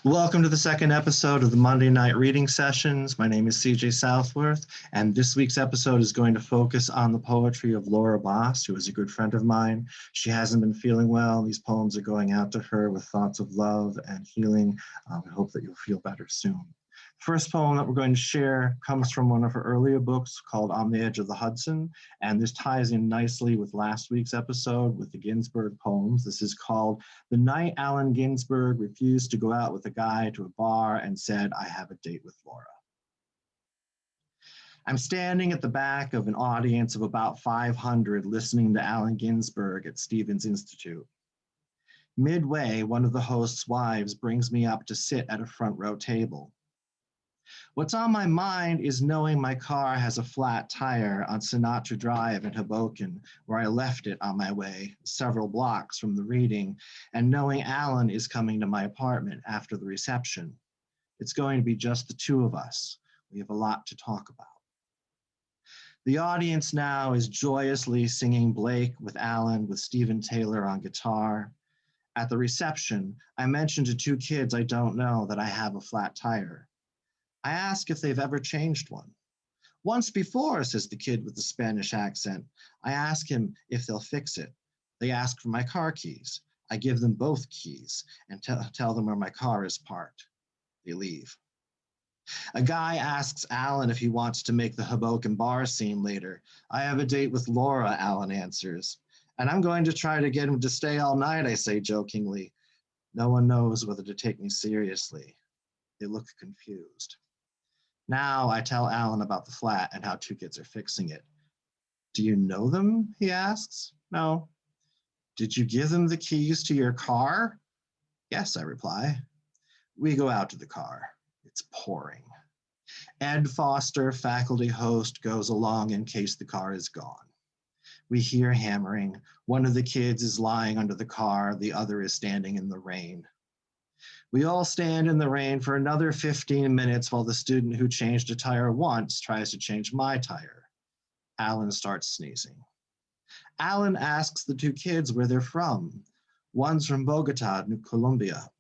Welcome to the second episode of the Monday Night Reading Sessions. My name is CJ Southworth, and this week's episode is going to focus on the poetry of Laura Boss, who is a good friend of mine. She hasn't been feeling well. These poems are going out to her with thoughts of love and healing. I hope that you'll feel better soon. First poem that we're going to share comes from one of her earlier books called On the Edge of the Hudson, and this ties in nicely with last week's episode with the Ginsberg poems. This is called The Night Allen Ginsberg Refused to Go Out with a Guy to a Bar and Said, I Have a Date with Laura. I'm standing at the back of an audience of about 500 listening to Allen Ginsberg at Stevens Institute. Midway, one of the host's wives brings me up to sit at a front row table. What's on my mind is knowing my car has a flat tire on Sinatra Drive in Hoboken, where I left it on my way several blocks from the reading, and knowing Alan is coming to my apartment after the reception. It's going to be just the two of us. We have a lot to talk about. The audience now is joyously singing Blake with Alan with Stephen Taylor on guitar. At the reception, I mentioned to two kids I don't know that I have a flat tire. I ask if they've ever changed one. Once before, says the kid with the Spanish accent. I ask him if they'll fix it. They ask for my car keys. I give them both keys and tell them where my car is parked. They leave. A guy asks Alan if he wants to make the Hoboken bar scene later. I have a date with Laura, Alan answers. And I'm going to try to get him to stay all night, I say jokingly. No one knows whether to take me seriously. They look confused. Now I tell Alan about the flat and how two kids are fixing it. Do you know them? He asks. No. Did you give them the keys to your car? Yes, I reply. We go out to the car. It's pouring. Ed Foster, faculty host, goes along in case the car is gone. We hear hammering. One of the kids is lying under the car. The other is standing in the rain. We all stand in the rain for another 15 minutes while the student who changed a tire once tries to change my tire. Alan starts sneezing. Alan asks the two kids where they're from. One's from Bogota, New Colombia.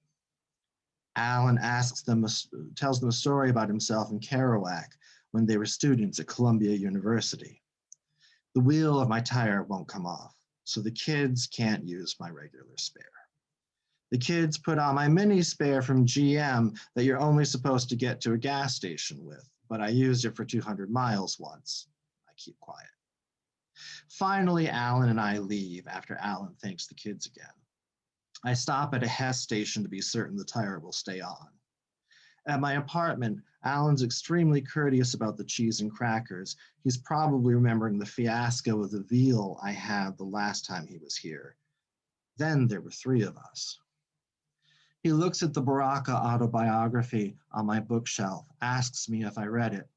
Alan tells them a story about himself in Kerouac when they were students at Columbia University. The wheel of my tire won't come off, so the kids can't use my regular spare. The kids put on my mini spare from GM that you're only supposed to get to a gas station with, but I used it for 200 miles once. I keep quiet. Finally, Alan and I leave after Alan thanks the kids again. I stop at a Hess station to be certain the tire will stay on. At my apartment, Alan's extremely courteous about the cheese and crackers. He's probably remembering the fiasco of the veal I had the last time he was here. Then there were three of us. He looks at the Baraka autobiography on my bookshelf, asks me if I read it.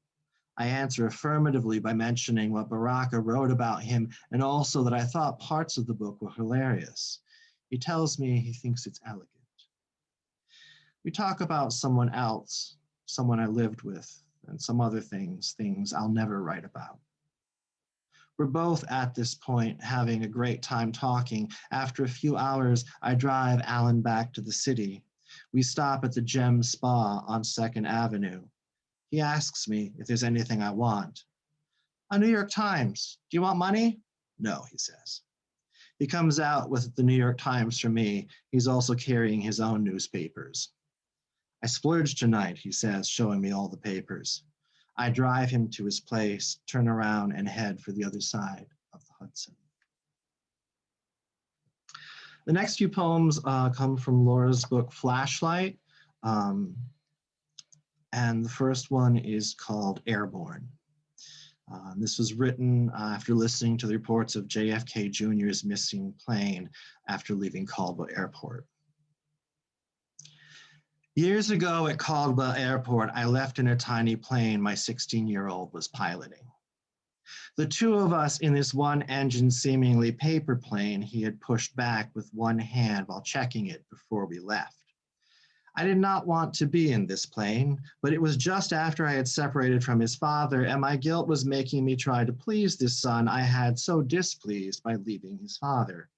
I answer affirmatively by mentioning what Baraka wrote about him and also that I thought parts of the book were hilarious. He tells me he thinks it's elegant. We talk about someone else, someone I lived with, and some other things I'll never write about. We're both at this point having a great time talking. After a few hours, I drive Alan back to the city. We stop at the Gem Spa on 2nd Avenue. He asks me if there's anything I want. A New York Times. Do you want money? No, he says. He comes out with the New York Times for me. He's also carrying his own newspapers. I splurged tonight, he says, showing me all the papers. I drive him to his place, turn around, and head for the other side of the Hudson. The next few poems come from Laura's book, Flashlight. And the first one is called Airborne. This was written after listening to the reports of JFK Jr.'s missing plane after leaving Caldwell Airport. Years ago at Caldwell Airport, I left in a tiny plane my 16-year-old was piloting. The two of us in this one-engine, seemingly paper plane he had pushed back with one hand while checking it before we left. I did not want to be in this plane, but it was just after I had separated from his father, and my guilt was making me try to please this son I had so displeased by leaving his father.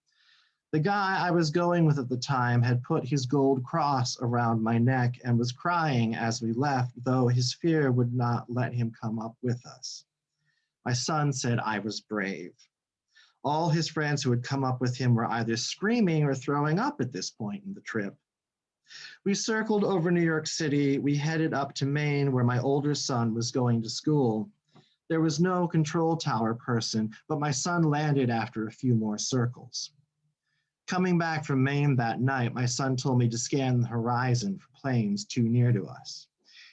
The guy I was going with at the time had put his gold cross around my neck and was crying as we left, though his fear would not let him come up with us. My son said I was brave. All his friends who had come up with him were either screaming or throwing up at this point in the trip. We circled over New York City. We headed up to Maine, where my older son was going to school. There was no control tower person, but my son landed after a few more circles. Coming back from Maine that night, my son told me to scan the horizon for planes too near to us.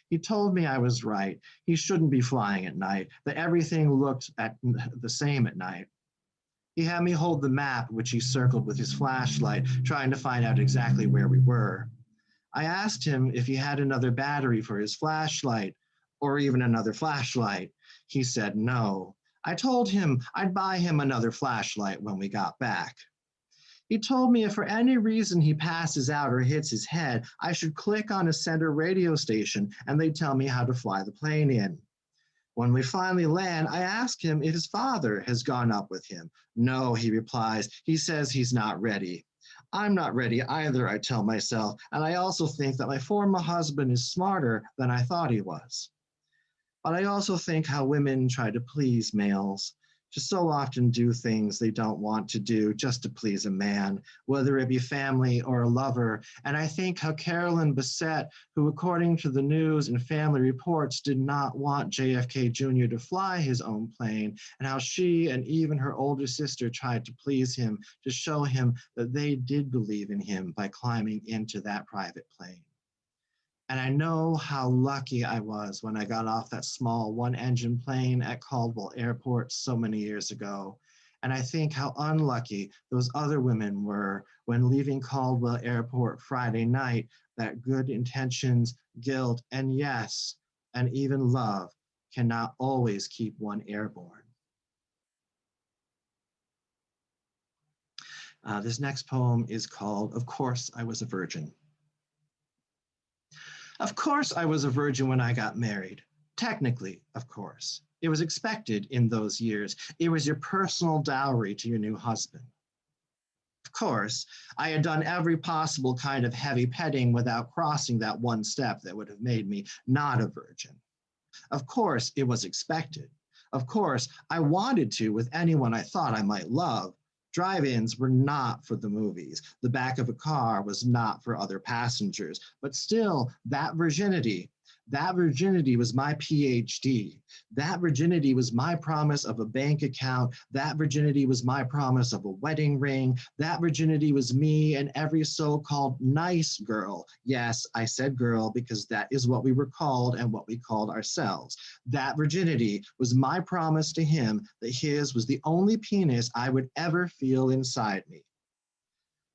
He told me I was right. He shouldn't be flying at night, that everything looked the same at night. He had me hold the map, which he circled with his flashlight, trying to find out exactly where we were. I asked him if he had another battery for his flashlight, or even another flashlight. He said no. I told him I'd buy him another flashlight when we got back. He told me if for any reason he passes out or hits his head, I should click on a center radio station and they'd tell me how to fly the plane in. When we finally land, I ask him if his father has gone up with him. No, he replies. He says he's not ready. I'm not ready either, I tell myself, and I also think that my former husband is smarter than I thought he was. But I also think how women try to please males, to so often do things they don't want to do just to please a man, whether it be family or a lover. And I think how Carolyn Bessette, who according to the news and family reports did not want JFK Jr. to fly his own plane, and how she and even her older sister tried to please him, to show him that they did believe in him by climbing into that private plane. And I know how lucky I was when I got off that small one-engine plane at Caldwell Airport so many years ago. And I think how unlucky those other women were when leaving Caldwell Airport Friday night, that good intentions, guilt, and yes, and even love cannot always keep one airborne. This next poem is called, Of Course I Was a Virgin. Of course I was a virgin when I got married. Technically, of course. It was expected in those years. It was your personal dowry to your new husband. Of course, I had done every possible kind of heavy petting without crossing that one step that would have made me not a virgin. Of course, it was expected. Of course, I wanted to with anyone I thought I might love. Drive-ins were not for the movies. The back of a car was not for other passengers. But still, that virginity was my PhD. That virginity was my promise of a bank account. That virginity was my promise of a wedding ring. That virginity was me and every so-called nice girl. Yes, I said girl because that is what we were called and what we called ourselves. That virginity was my promise to him that his was the only penis I would ever feel inside me.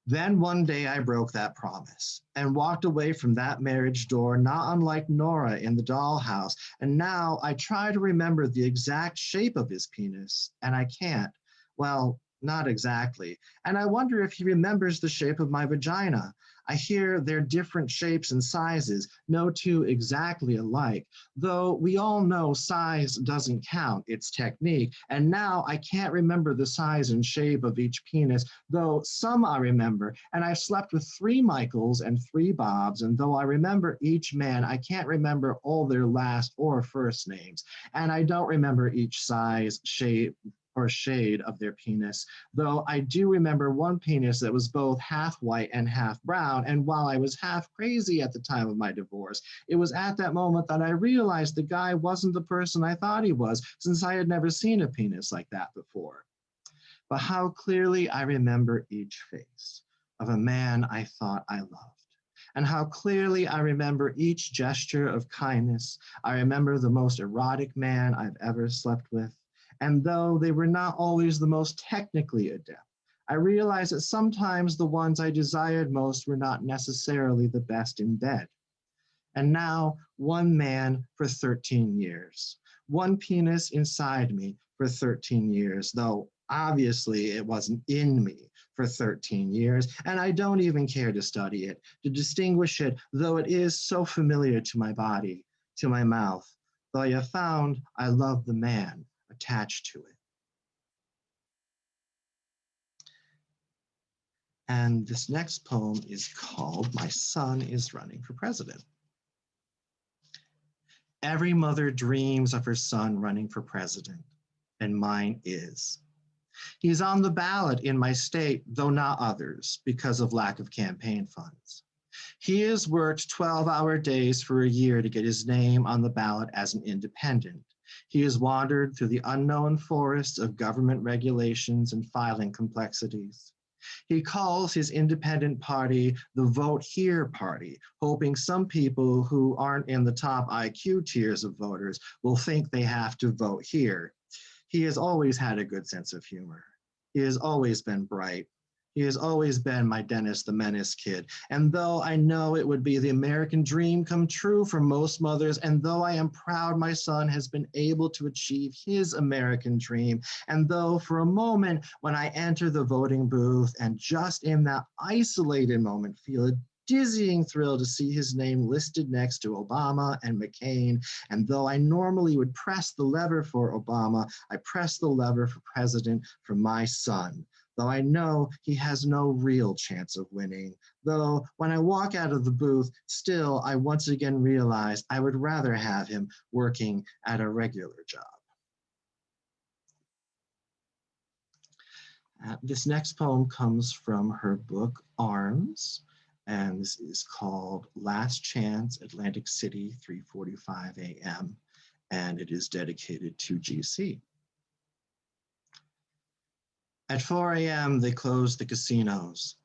Then one day I broke that promise and walked away from that marriage door, not unlike Nora in the dollhouse. And now I try to remember the exact shape of his penis, and I can't. Well, not exactly. And I wonder if he remembers the shape of my vagina. I hear they're different shapes and sizes, no two exactly alike, though we all know size doesn't count, it's technique. And now I can't remember the size and shape of each penis, though some I remember. And I've slept with 3 Michaels and 3 Bobs, and though I remember each man, I can't remember all their last or first names. And I don't remember each size, shape, or shade of their penis, though I do remember one penis that was both half white and half brown, and while I was half crazy at the time of my divorce, it was at that moment that I realized the guy wasn't the person I thought he was, since I had never seen a penis like that before. But how clearly I remember each face of a man I thought I loved, and how clearly I remember each gesture of kindness. I remember the most erotic man I've ever slept with. And though they were not always the most technically adept, I realized that sometimes the ones I desired most were not necessarily the best in bed. And now, one man for 13 years, one penis inside me for 13 years, though obviously it wasn't in me for 13 years, and I don't even care to study it, to distinguish it, though it is so familiar to my body, to my mouth, though I have found I love the man attached to it. And this next poem is called My Son is Running for President. Every mother dreams of her son running for president, and mine is. He's on the ballot in my state, though not others, because of lack of campaign funds. He has worked 12-hour days for a year to get his name on the ballot as an independent. He has wandered through the unknown forests of government regulations and filing complexities. He calls his independent party the Vote Here Party, hoping some people who aren't in the top IQ tiers of voters will think they have to vote here. He has always had a good sense of humor. He has always been bright. He has always been my Dennis the Menace kid. And though I know it would be the American dream come true for most mothers, and though I am proud my son has been able to achieve his American dream, and though for a moment when I enter the voting booth and just in that isolated moment feel a dizzying thrill to see his name listed next to Obama and McCain, and though I normally would press the lever for Obama, I press the lever for president for my son. Though I know he has no real chance of winning, though when I walk out of the booth, still I once again realize I would rather have him working at a regular job. This next poem comes from her book, Arms, and this is called Last Chance, Atlantic City, 3:45 a.m., and it is dedicated to GC. At 4 a.m., they close the casinos.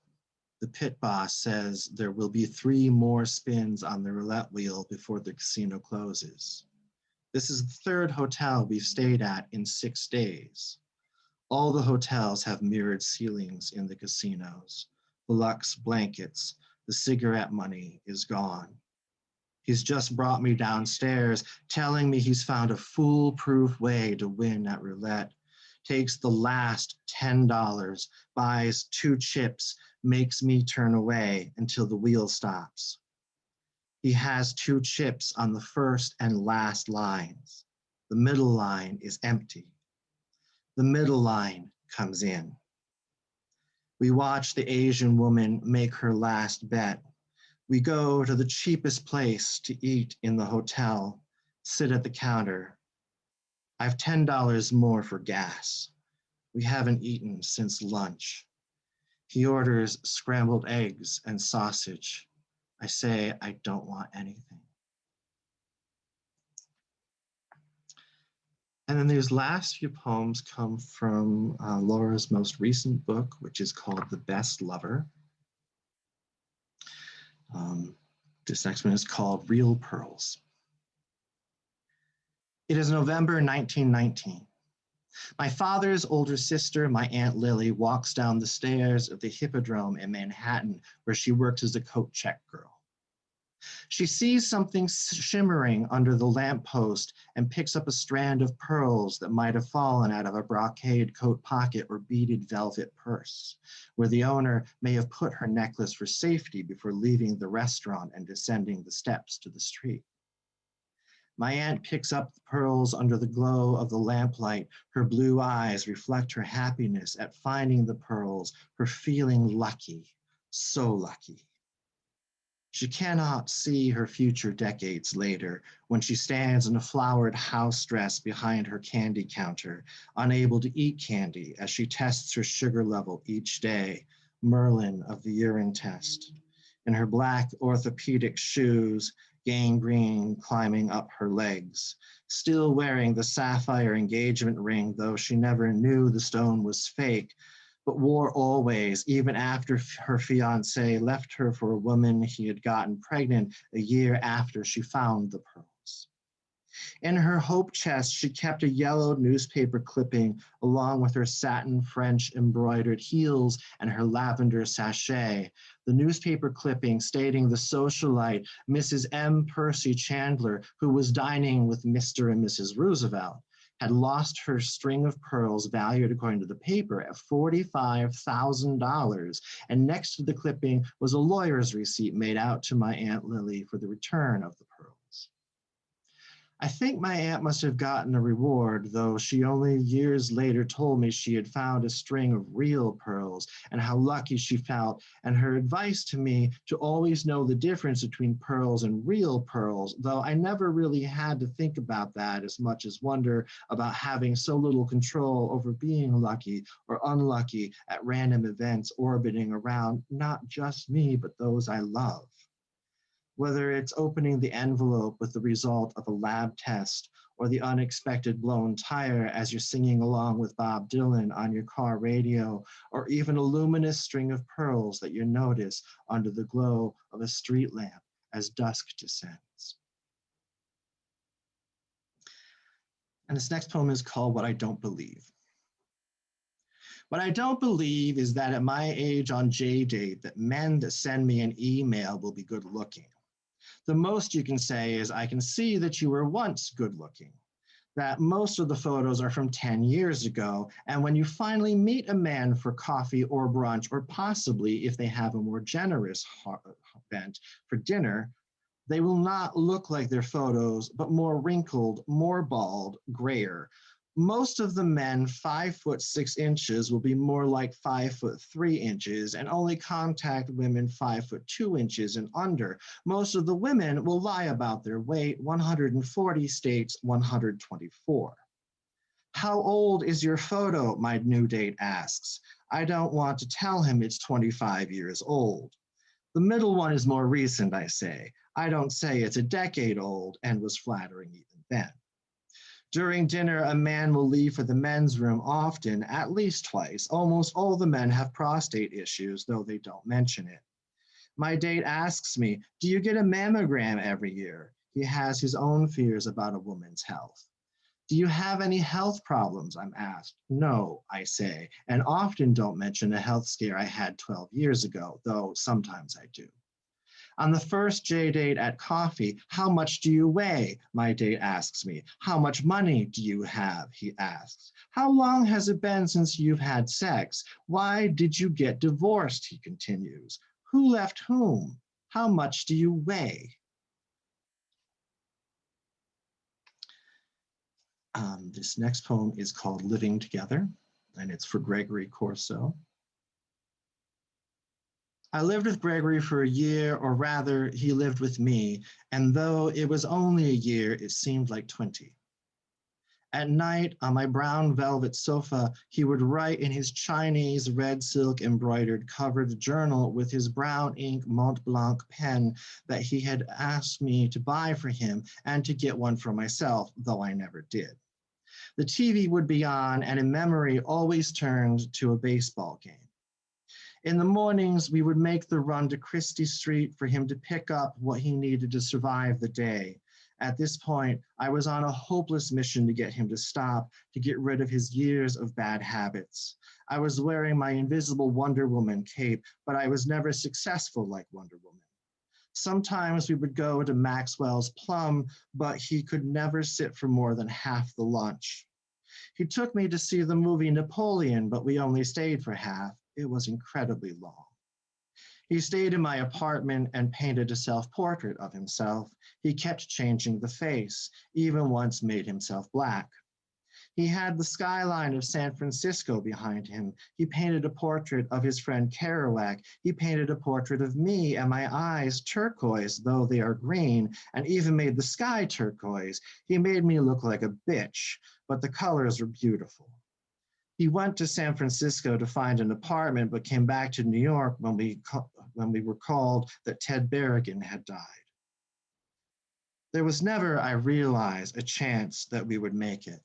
The pit boss says there will be 3 more spins on the roulette wheel before the casino closes. This is the 3rd hotel we've stayed at in 6 days. All the hotels have mirrored ceilings in the casinos. The luxe blankets, the cigarette money is gone. He's just brought me downstairs, telling me he's found a foolproof way to win at roulette. Takes the last $10, buys 2 chips, makes me turn away until the wheel stops. He has 2 chips on the first and last lines. The middle line is empty. The middle line comes in. We watch the Asian woman make her last bet. We go to the cheapest place to eat in the hotel, sit at the counter. I've $10 more for gas. We haven't eaten since lunch. He orders scrambled eggs and sausage. I say I don't want anything. And then these last few poems come from Laura's most recent book, which is called The Best Lover. This next one is called Real Pearls. It is November 1919. My father's older sister, my Aunt Lily, walks down the stairs of the Hippodrome in Manhattan, where she works as a coat check girl. She sees something shimmering under the lamppost and picks up a strand of pearls that might have fallen out of a brocade coat pocket or beaded velvet purse, where the owner may have put her necklace for safety before leaving the restaurant and descending the steps to the street. My aunt picks up the pearls under the glow of the lamplight. Her blue eyes reflect her happiness at finding the pearls, her feeling lucky, so lucky. She cannot see her future decades later when she stands in a flowered house dress behind her candy counter, unable to eat candy as she tests her sugar level each day, Merlin of the urine test. In her black orthopedic shoes, gangrene climbing up her legs, still wearing the sapphire engagement ring, though she never knew the stone was fake, but wore always, even after her fiance left her for a woman he had gotten pregnant a year after she found the pearls. In her hope chest, she kept a yellow newspaper clipping along with her satin French embroidered heels and her lavender sachet. The newspaper clipping stating the socialite, Mrs. M. Percy Chandler, who was dining with Mr. and Mrs. Roosevelt, had lost her string of pearls valued, according to the paper, at $45,000. And next to the clipping was a lawyer's receipt made out to my Aunt Lily for the return of the pearls. I think my aunt must have gotten a reward, though she only years later told me she had found a string of real pearls and how lucky she felt, and her advice to me to always know the difference between pearls and real pearls, though I never really had to think about that as much as wonder about having so little control over being lucky or unlucky at random events orbiting around not just me, but those I love. Whether it's opening the envelope with the result of a lab test or the unexpected blown tire as you're singing along with Bob Dylan on your car radio, or even a luminous string of pearls that you notice under the glow of a street lamp as dusk descends. And this next poem is called What I Don't Believe. What I don't believe is that at my age on J-Date that men that send me an email will be good looking. The most you can say is, I can see that you were once good looking, that most of the photos are from 10 years ago, and when you finally meet a man for coffee or brunch, or possibly if they have a more generous bent for dinner, they will not look like their photos, but more wrinkled, more bald, grayer. Most of the men 5'6" will be more like 5'3", and only contact women 5'2" and under. Most of the women will lie about their weight. 140 states 124. How old is your photo? My new date asks. I don't want to tell him it's 25 years old. The middle one is more recent, I say. I don't say it's a decade old, and was flattering even then. During dinner, a man will leave for the men's room often, at least twice. Almost all the men have prostate issues, though they don't mention it. My date asks me, do you get a mammogram every year? He has his own fears about a woman's health. Do you have any health problems? I'm asked. No, I say, and often don't mention a health scare I had 12 years ago, though sometimes I do. On the first J-Date at coffee, how much do you weigh? My date asks me. How much money do you have? He asks. How long has it been since you've had sex? Why did you get divorced? He continues. Who left whom? How much do you weigh? This next poem is called Living Together, and it's for Gregory Corso. I lived with Gregory for a year, or rather, he lived with me, and though it was only a year, it seemed like 20. At night, on my brown velvet sofa, he would write in his Chinese red silk embroidered covered journal with his brown ink Mont Blanc pen that he had asked me to buy for him and to get one for myself, though I never did. The TV would be on, and in memory always turned to a baseball game. In the mornings, we would make the run to Christie Street for him to pick up what he needed to survive the day. At this point, I was on a hopeless mission to get him to stop, to get rid of his years of bad habits. I was wearing my invisible Wonder Woman cape, but I was never successful like Wonder Woman. Sometimes we would go to Maxwell's Plum, but he could never sit for more than half the lunch. He took me to see the movie Napoleon, but we only stayed for half. It was incredibly long. He stayed in my apartment and painted a self-portrait of himself. He kept changing the face, even once made himself black. He had the skyline of San Francisco behind him. He painted a portrait of his friend Kerouac. He painted a portrait of me and my eyes turquoise, though they are green, and even made the sky turquoise. He made me look like a bitch, but the colors were beautiful. He went to San Francisco to find an apartment, but came back to New York when we were called that Ted Berrigan had died. There was never, I realized, a chance that we would make it.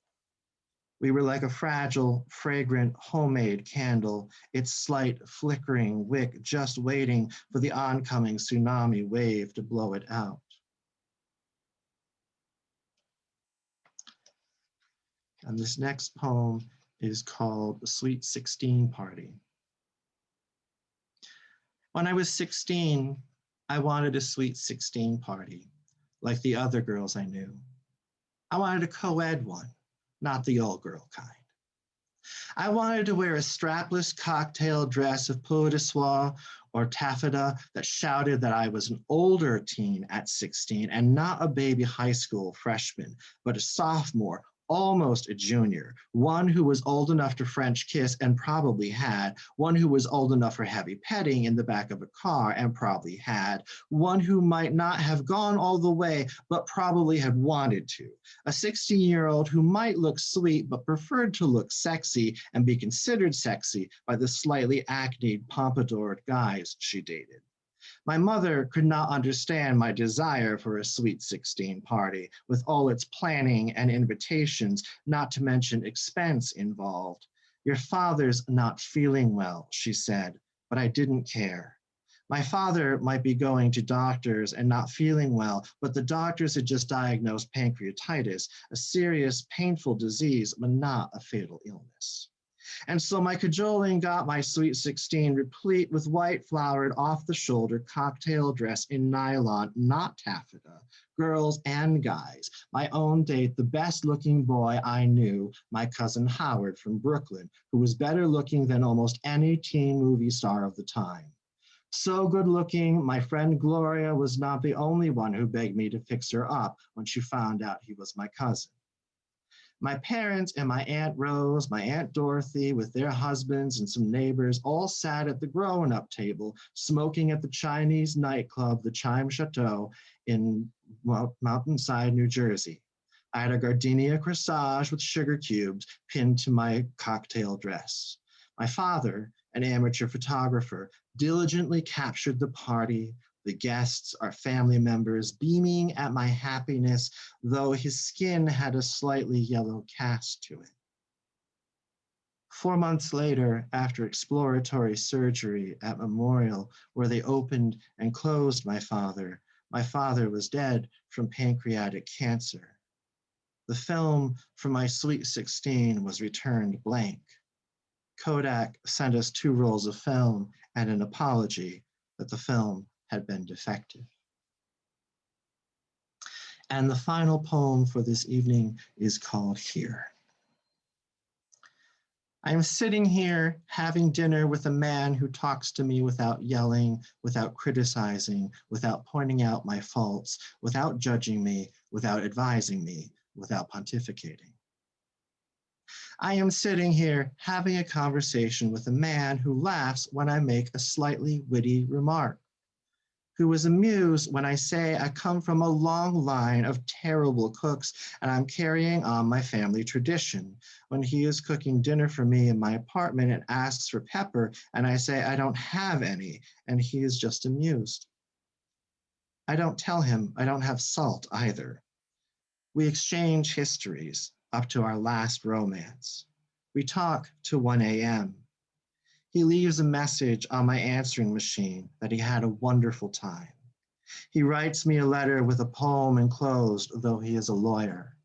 We were like a fragile, fragrant, homemade candle, its slight flickering wick just waiting for the oncoming tsunami wave to blow it out. And this next poem is called The Sweet 16 Party. When I was 16, I wanted a sweet 16 party, like the other girls I knew. I wanted a co-ed one, not the all-girl kind. I wanted to wear a strapless cocktail dress of peau de soie or taffeta that shouted that I was an older teen at 16 and not a baby high school freshman, but a sophomore, almost a junior, one who was old enough to French kiss and probably had, one who was old enough for heavy petting in the back of a car and probably had, one who might not have gone all the way but probably had wanted to, a 16-year-old who might look sweet but preferred to look sexy and be considered sexy by the slightly acneed, pompadoured guys she dated. My mother could not understand my desire for a sweet 16 party, with all its planning and invitations, not to mention expense involved. Your father's not feeling well, she said, but I didn't care. My father might be going to doctors and not feeling well, but the doctors had just diagnosed pancreatitis, a serious, painful disease, but not a fatal illness. And so my cajoling got my sweet 16 replete with white flowered off-the-shoulder cocktail dress in nylon, not taffeta, girls and guys. My own date, the best looking boy I knew, my cousin Howard from Brooklyn, who was better looking than almost any teen movie star of the time. So good looking, my friend Gloria was not the only one who begged me to fix her up when she found out he was my cousin. My parents and my Aunt Rose, my Aunt Dorothy, with their husbands and some neighbors, all sat at the grown-up table, smoking at the Chinese nightclub, the Chime Chateau, in Mountainside, New Jersey. I had a gardenia corsage with sugar cubes pinned to my cocktail dress. My father, an amateur photographer, diligently captured the party, the guests, our family members, beaming at my happiness, though his skin had a slightly yellow cast to it. 4 months later, after exploratory surgery at Memorial, where they opened and closed my father was dead from pancreatic cancer. The film for my sweet 16 was returned blank. Kodak sent us 2 rolls of film and an apology that the film had been defective. And the final poem for this evening is called Here. I am sitting here having dinner with a man who talks to me without yelling, without criticizing, without pointing out my faults, without judging me, without advising me, without pontificating. I am sitting here having a conversation with a man who laughs when I make a slightly witty remark, who is amused when I say I come from a long line of terrible cooks and I'm carrying on my family tradition, when he is cooking dinner for me in my apartment and asks for pepper and I say I don't have any, and he is just amused. I don't tell him I don't have salt either. We exchange histories up to our last romance. We talk to 1 a.m. He leaves a message on my answering machine that he had a wonderful time. He writes me a letter with a poem enclosed, though he is a lawyer.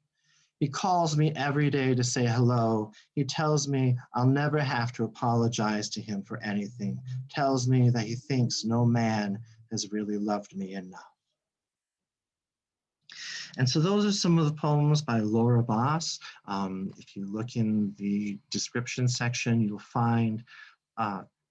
He calls me every day to say hello. He tells me I'll never have to apologize to him for anything, tells me that he thinks no man has really loved me enough. And so those are some of the poems by Laura Boss. If you look in the description section, you'll find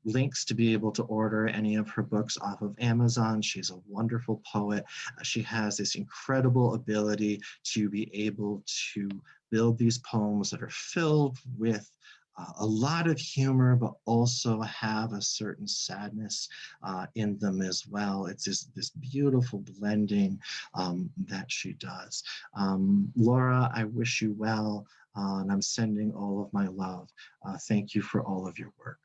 links to be able to order any of her books off of Amazon. She's a wonderful poet. She has this incredible ability to be able to build these poems that are filled with a lot of humor, but also have a certain sadness in them as well. It's this beautiful blending that she does. Laura, I wish you well, and I'm sending all of my love. Thank you for all of your work.